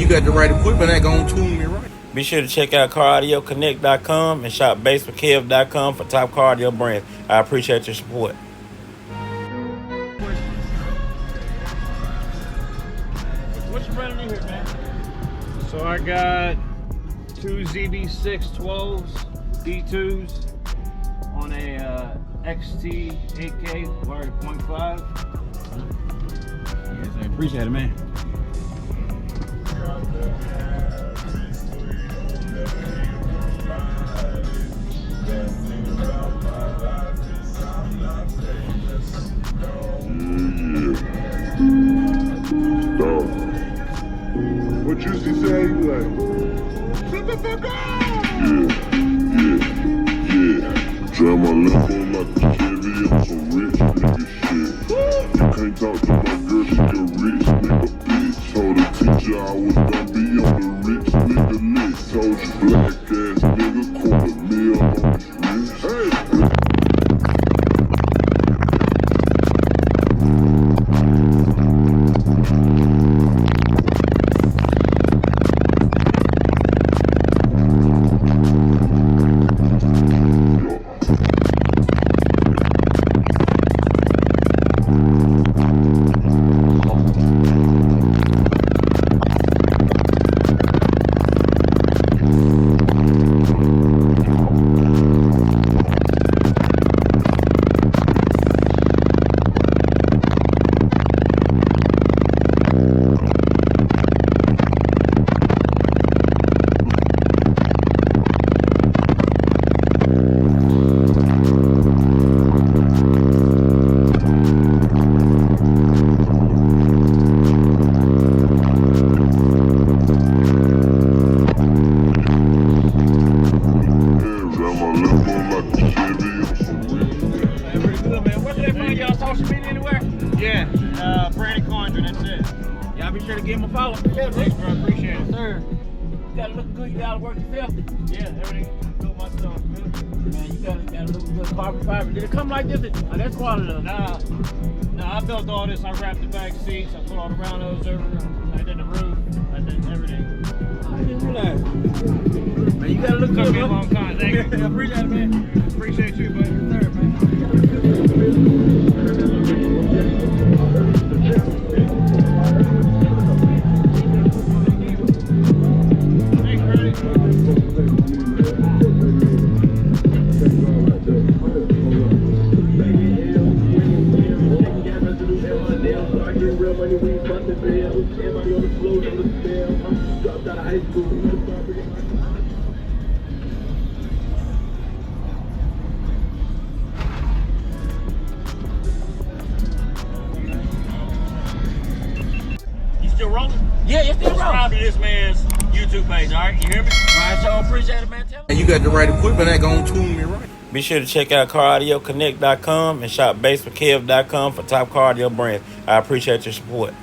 you got the right equipment, that gonna tune me right. Be sure to check out CarAudioConnect.com and shop BASSWITHKEV.com for top car audio brands. I appreciate your support. What you running in here, man? So I got two ZB612s, D2s on a XT8K wired 0.5. Yes, I appreciate it, man. What you see say you like? Shut the fuck up! Yeah. Drive my Lambo like a Chevy on some rich nigga shit. You can't talk to my girl, she a rich nigga bitch. Told the teacher I was gonna be on the rich nigga list. Told you black ass nigga, $250,000 on his wrist. Hey! Did it come like this? Oh, that's quality though. Nah, I built all this. I wrapped the back seats. I put all the round nose over. I did the roof. I did everything. I didn't realize. Man, you gotta look good. Took me a long time. Thank you. I appreciate it, man. Appreciate you, buddy. Third, man. Still rolling? Yeah, it's still rolling. Subscribe to this man's YouTube page, all right? You hear me? All right, so I appreciate it, man. And you got the right equipment, that gonna tune me right. Be sure to check out CarAudioConnect.com and shop BASSWITHKEV.com for top car audio brands. I appreciate your support.